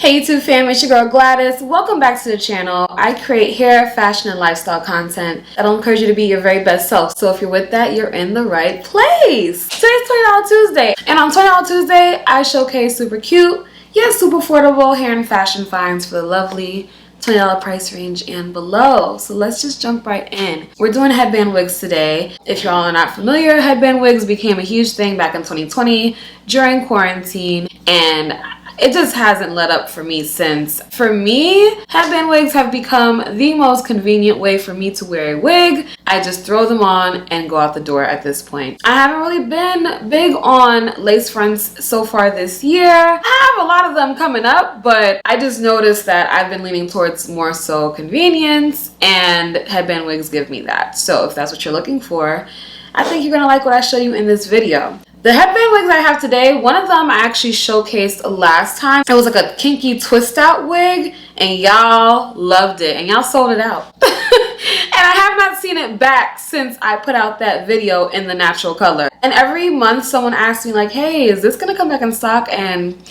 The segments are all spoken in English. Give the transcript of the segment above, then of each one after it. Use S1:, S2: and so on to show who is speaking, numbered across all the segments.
S1: Hey YouTube fam, it's your girl Gladys. Welcome back to the channel. I create hair, fashion, and lifestyle content that'll encourage you to be your very best self. So if you're with that, you're in the right place. Today's $20 Tuesday. And on $20 Tuesday, I showcase super cute, yet super affordable hair and fashion finds for the lovely $20 price range and below. So let's just jump right in. We're doing headband wigs today. If y'all are not familiar, headband wigs became a huge thing back in 2020 during quarantine, and it just hasn't let up for me since. For me, headband wigs have become the most convenient way for me to wear a wig. I just throw them on and go out the door at this point. I haven't really been big on lace fronts so far this year. I have a lot of them coming up, but I just noticed that I've been leaning towards more so convenience, and headband wigs give me that. So if that's what you're looking for, I think you're gonna like what I show you in this video. The headband wigs I have today, one of them I actually showcased last time. It was like a kinky twist out wig, and y'all loved it, and y'all sold it out. And I have not seen it back since I put out that video in the natural color. And every month someone asks me like, hey, is this gonna come back in stock? And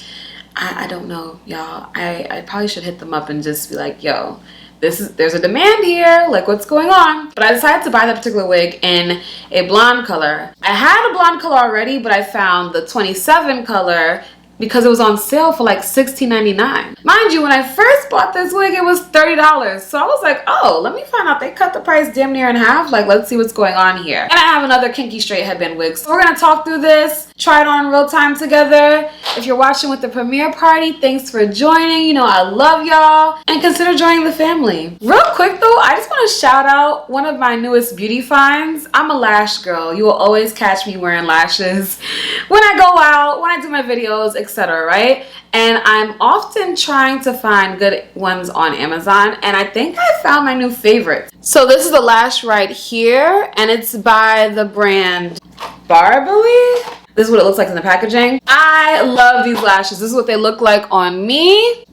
S1: I don't know, y'all. I probably should hit them up and just be like, yo, there's a demand here, like what's going on? But I decided to buy that particular wig in a blonde color. I had a blonde color already, but I found the 27 color because it was on sale for like $16.99. Mind you, when I first bought this wig, it was $30. So I was like, oh, let me find out. They cut the price damn near in half. Like, let's see what's going on here. And I have another kinky straight headband wig. So we're gonna talk through this, try it on real time together. If you're watching with the premiere party, thanks for joining. You know I love y'all. And consider joining the family. Real quick though, I just want to shout out one of my newest beauty finds. I'm a lash girl. You will always catch me wearing lashes when I go out, when I do my videos, etc., right? And I'm often trying to find good ones on Amazon, and I think I found my new favorite. So this is the lash right here, and it's by the brand Barbely. This is what it looks like in the packaging. I love these lashes. This is what they look like on me.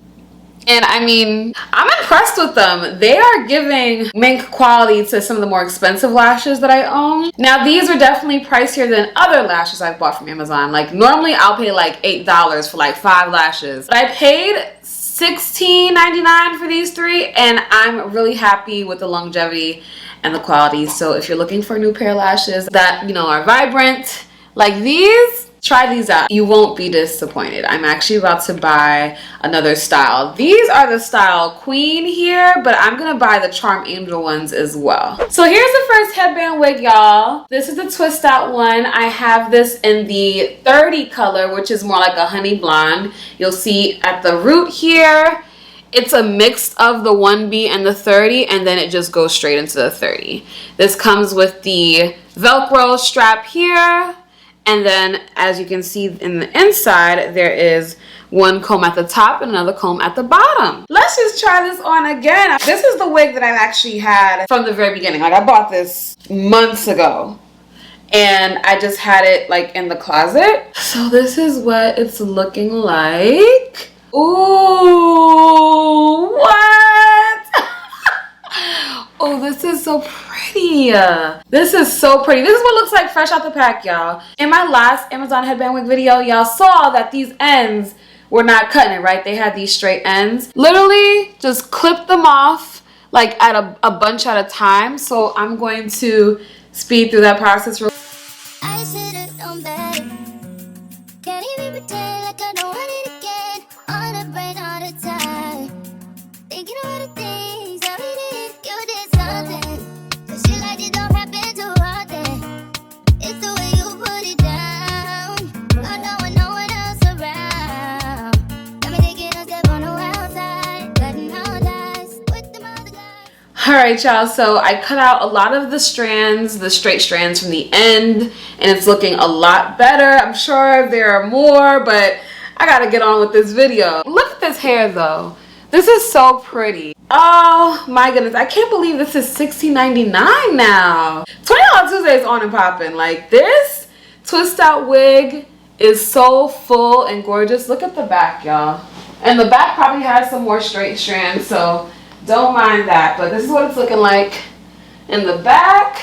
S1: And I mean, I'm impressed with them. They are giving mink quality to some of the more expensive lashes that I own. Now, these are definitely pricier than other lashes I've bought from Amazon. Like, normally I'll pay like $8 for like 5 lashes. But I paid $16.99 for these 3, and I'm really happy with the longevity and the quality. So if you're looking for a new pair of lashes that, you know, are vibrant like these, try these out. You won't be disappointed. I'm actually about to buy another style. These are the style Queen here, but I'm gonna buy the Charm Angel ones as well. So here's the first headband wig, y'all. This is the twist out one. I have this in the 30 color, which is more like a honey blonde. You'll see at the root here, it's a mix of the 1B and the 30, and then it just goes straight into the 30. This comes with the Velcro strap here. And then, as you can see in the inside, there is one comb at the top and another comb at the bottom. Let's just try this on again. This is the wig that I've actually had from the very beginning. Like, I bought this months ago, and I just had it like in the closet. So this is what it's looking like. Ooh, what? Oh, this is so pretty. This is so pretty. This is what it looks like fresh out the pack, y'all. In my last Amazon headband wig video, y'all saw that these ends were not cutting it, right? They had these straight ends. Literally just clip them off like at a bunch at a time. So I'm going to speed through that process real. I should've known better. Can't even pretend like I don't want it again. On the brain all the time. Thinking all the things that we did. You did something. The shit like it don't happen too often. It's the way you put it down. I know no one else around. Got me taking a step on the wild side. Cutting all dice with them other guys. Alright, y'all, so I cut out a lot of the strands, the straight strands from the end, and it's looking a lot better. I'm sure there are more, but I gotta get on with this video. Look at this hair though. This is so pretty. Oh my goodness, I can't believe this is $16.99 now. $20 Tuesday is on and popping. Like, this twist out wig is so full and gorgeous. Look at the back, y'all. And the back probably has some more straight strands, so don't mind that. But this is what it's looking like in the back.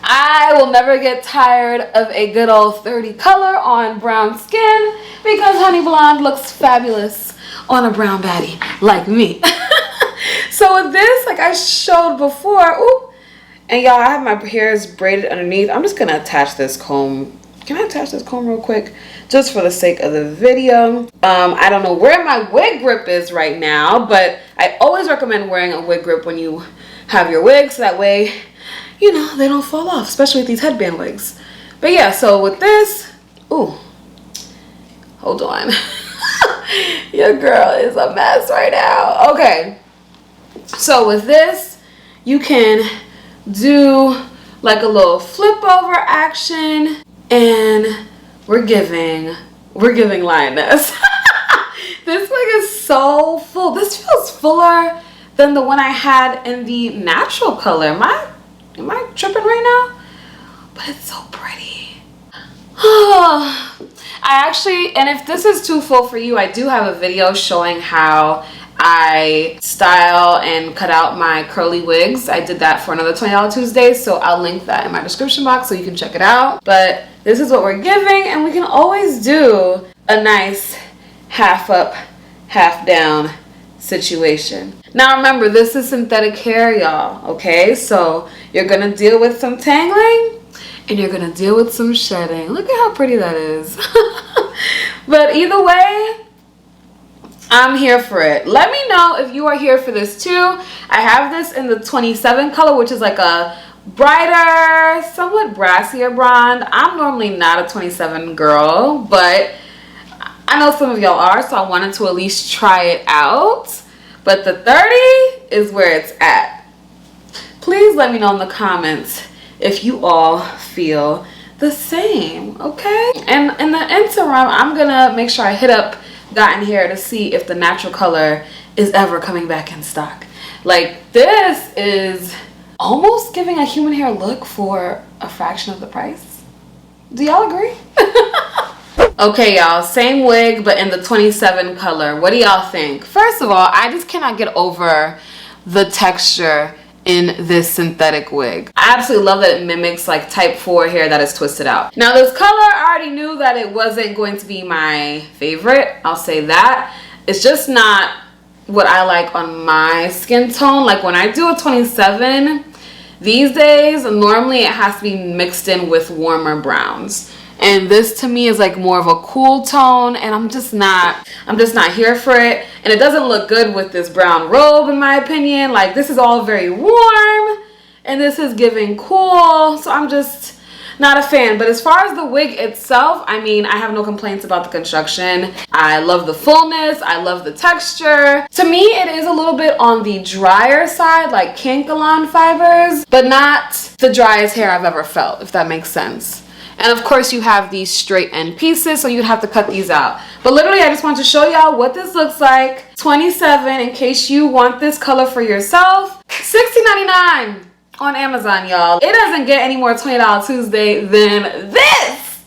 S1: I will never get tired of a good old 30 color on brown skin because honey blonde looks fabulous on a brown baddie like me. So with this, like I showed before, ooh, and y'all, I have my hairs braided underneath. I'm just gonna attach this comb. Can I attach this comb real quick? Just for the sake of the video. I don't know where my wig grip is right now, but I always recommend wearing a wig grip when you have your wigs, so that way, you know, they don't fall off, especially with these headband wigs. But yeah, so with this, ooh, hold on. Your girl is a mess right now. Okay, so with this, you can do like a little flip over action, and we're giving lioness. This wig is so full. This feels fuller than the one I had in the natural color. Am I tripping right now? But it's so pretty. And if this is too full for you, I do have a video showing how I style and cut out my curly wigs. I did that for another $20 Tuesday, so I'll link that in my description box so you can check it out. But this is what we're giving, and we can always do a nice half up, half down situation. Now remember, this is synthetic hair, y'all, okay? So you're gonna deal with some tangling, and you're gonna deal with some shedding. Look at how pretty that is. But either way, I'm here for it. Let me know if you are here for this too. I have this in the 27 color, which is like a brighter, somewhat brassier blonde. I'm normally not a 27 girl, but I know some of y'all are, so I wanted to at least try it out. But the 30 is where it's at. Please let me know in the comments if you all feel the same, okay? And in the interim, I'm gonna make sure I hit up Gotten Hair to see if the natural color is ever coming back in stock. Like, this is almost giving a human hair look for a fraction of the price. Do y'all agree? Okay, y'all, same wig but in the 27 color. What do y'all think? First of all, I just cannot get over the texture in this synthetic wig. I absolutely love that it mimics like type 4 hair that is twisted out. Now this color, I already knew that it wasn't going to be my favorite. I'll say that. It's just not what I like on my skin tone. Like when I do a 27 these days, normally it has to be mixed in with warmer browns. And this to me is like more of a cool tone, and I'm just not here for it. And it doesn't look good with this brown robe in my opinion. Like this is all very warm and this is giving cool, so I'm just not a fan. But as far as the wig itself, I mean, I have no complaints about the construction. I love the fullness, I love the texture. To me, it is a little bit on the drier side, like Kankalon fibers, but not the driest hair I've ever felt, if that makes sense. And of course you have these straight end pieces, so you'd have to cut these out. But literally I just want to show y'all what this looks like. 27 in case you want this color for yourself. $60.99 on Amazon, y'all. It doesn't get any more $20 Tuesday than this.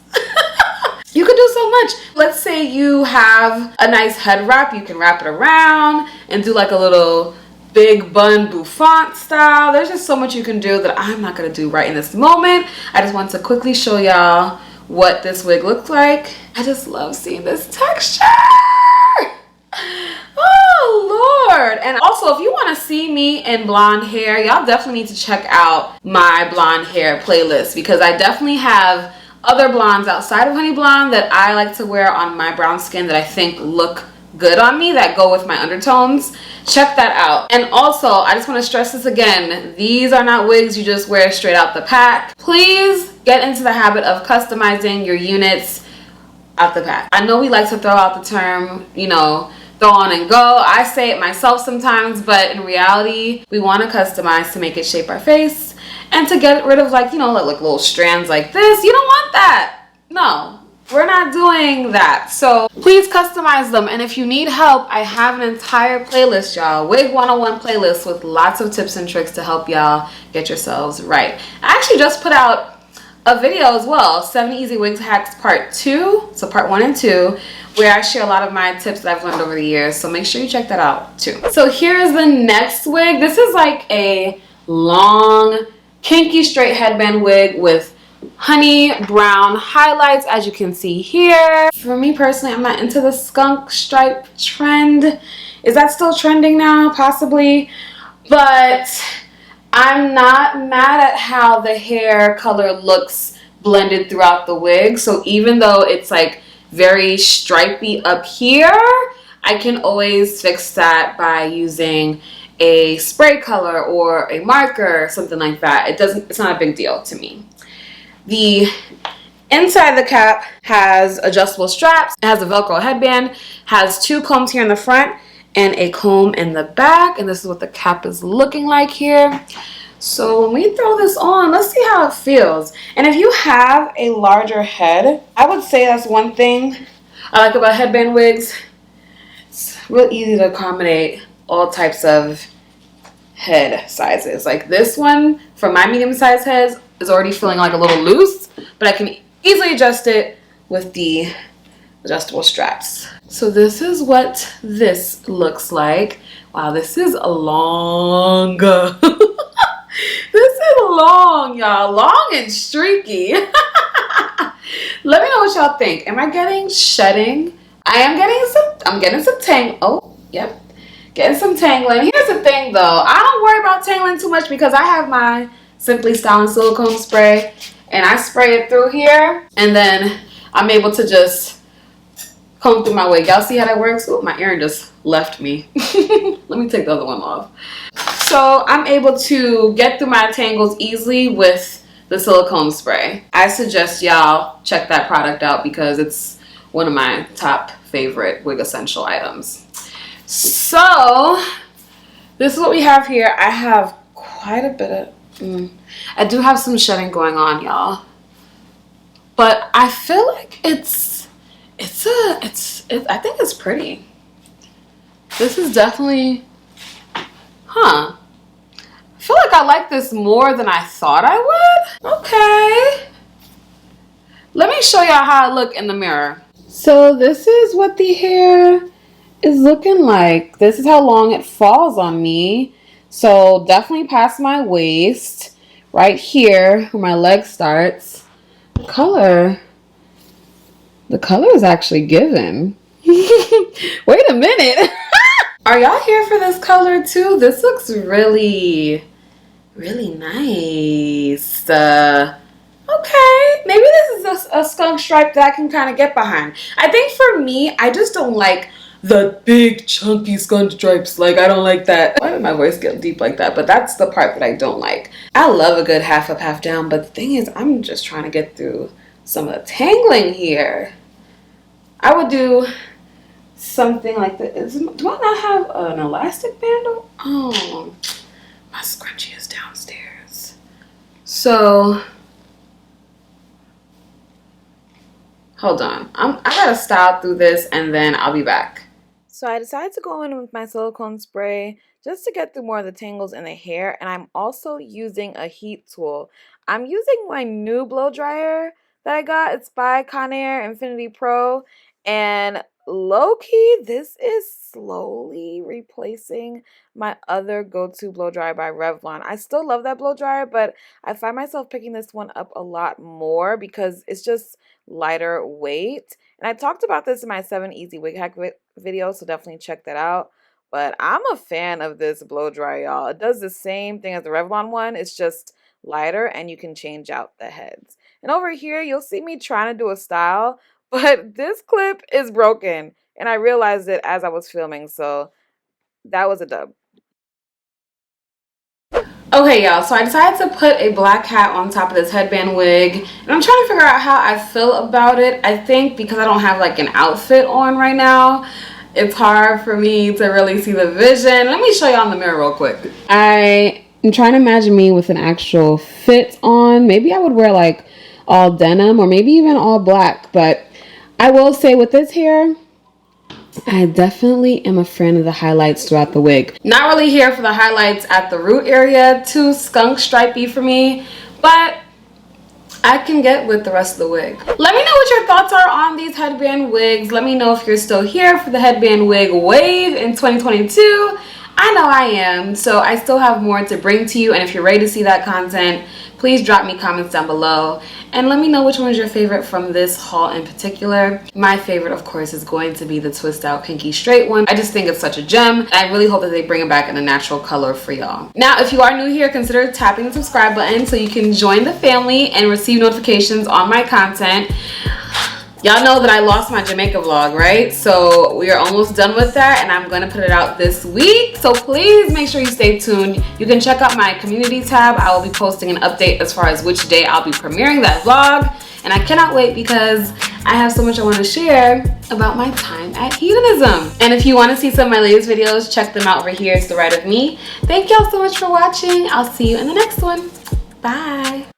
S1: You can do so much. Let's say you have a nice head wrap. You can wrap it around and do like a little big bun bouffant style. There's just so much you can do that I'm not gonna do right in this moment. I just want to quickly show y'all what this wig looks like. I just love seeing this texture. Oh Lord. And also, if you want to see me in blonde hair, y'all definitely need to check out my blonde hair playlist, because I definitely have other blondes outside of honey blonde that I like to wear on my brown skin that I think look good on me, that go with my undertones. Check that out. And also, I just want to stress this again, these are not wigs you just wear straight out the pack. Please get into the habit of customizing your units out the pack. I know we like to throw out the term, you know, throw on and go. I say it myself sometimes, but in reality, we want to customize to make it shape our face and to get rid of, like, you know, like little strands like this. You don't want that. No. We're not doing that. So please customize them. And if you need help, I have an entire playlist, y'all. Wig 101 playlist with lots of tips and tricks to help y'all get yourselves right. I actually just put out a video as well, 7 Easy Wigs Hacks Part 2. So Part 1 and 2, where I share a lot of my tips that I've learned over the years. So make sure you check that out too. So here's the next wig. This is like a long, kinky straight headband wig with honey brown highlights, as you can see here. For me personally, I'm not into the skunk stripe trend. Is that still trending now? Possibly. But I'm not mad at how the hair color looks blended throughout the wig. So even though it's like very stripy up here, I can always fix that by using a spray color or a marker or something like that. It's not a big deal to me. The inside of the cap has adjustable straps. It has a Velcro headband, has 2 combs here in the front and a comb in the back, and this is what the cap is looking like here. So when we throw this on, let's see how it feels. And if you have a larger head, I would say that's one thing I like about headband wigs. It's real easy to accommodate all types of head sizes. Like this one, for my medium-sized heads, is already feeling like a little loose, but I can easily adjust it with the adjustable straps. So this is what this looks like. Wow, this is long. This is long, y'all. Long and streaky. Let me know what y'all think. Am I getting shedding? I'm getting some tang. Oh, yep. Getting some tangling. Here's the thing though. I don't worry about tangling too much because I have my Simply Styling silicone spray, and I spray it through here, and then I'm able to just comb through my wig. Y'all see how that works? Oh, my earring just left me. Let me take the other one off. So I'm able to get through my tangles easily with the silicone spray. I suggest y'all check that product out because it's one of my top favorite wig essential items. So this is what we have here. I have quite a bit of I do have some shedding going on, y'all, but I feel like I think it's pretty. This is definitely, I feel like I like this more than I thought I would. Okay, let me show y'all how I look in the mirror. So this is what the hair is looking like. This is how long it falls on me. So definitely past my waist, right here where my leg starts. The color is actually given. Wait a minute. Are y'all here for this color too? This looks really, really nice. Okay, maybe this is a skunk stripe that I can kind of get behind. I think for me, I just don't like the big chunky skunk stripes. Like, I don't like that. Why did my voice get deep like that? But that's the part that I don't like. I love a good half up, half down, but the thing is, I'm just trying to get through some of the tangling here. I would do something like this. Do I not have an elastic band? Oh, my scrunchie is downstairs. So hold on, I gotta style through this and then I'll be back. So I decided to go in with my silicone spray just to get through more of the tangles in the hair, and I'm also using a heat tool. I'm using my new blow dryer that I got. It's by Conair Infinity Pro, and low-key, this is slowly replacing my other go-to blow dryer by Revlon. I still love that blow dryer, but I find myself picking this one up a lot more because it's just lighter weight. And I talked about this in my 7 easy wig hack video, so definitely check that out. But I'm a fan of this blow dryer, y'all. It does the same thing as the Revlon one. It's just lighter, and you can change out the heads. And over here, you'll see me trying to do a style, but this clip is broken, and I realized it as I was filming, so that was a dub. Okay, y'all, so I decided to put a black hat on top of this headband wig, and I'm trying to figure out how I feel about it. I think because I don't have like an outfit on right now, it's hard for me to really see the vision. Let me show y'all in the mirror real quick. I am trying to imagine me with an actual fit on. Maybe I would wear like all denim or maybe even all black, but I will say with this hair, I definitely am a fan of the highlights throughout the wig. Not really here for the highlights at the root area, too skunk stripey for me, but I can get with the rest of the wig. Let me know what your thoughts are on these headband wigs. Let me know if you're still here for the headband wig wave in 2022. I know I am, so I still have more to bring to you, and if you're ready to see that content, please drop me comments down below and let me know which one is your favorite from this haul in particular. My favorite, of course, is going to be the twist out kinky straight one. I just think it's such a gem. I really hope that they bring it back in a natural color for y'all. Now, if you are new here, consider tapping the subscribe button so you can join the family and receive notifications on my content. Y'all know that I lost my Jamaica vlog, right? So we are almost done with that, and I'm going to put it out this week. So please make sure you stay tuned. You can check out my community tab. I will be posting an update as far as which day I'll be premiering that vlog. And I cannot wait because I have so much I want to share about my time at Hedonism. And if you want to see some of my latest videos, check them out over here to the right of me. Thank y'all so much for watching. I'll see you in the next one. Bye.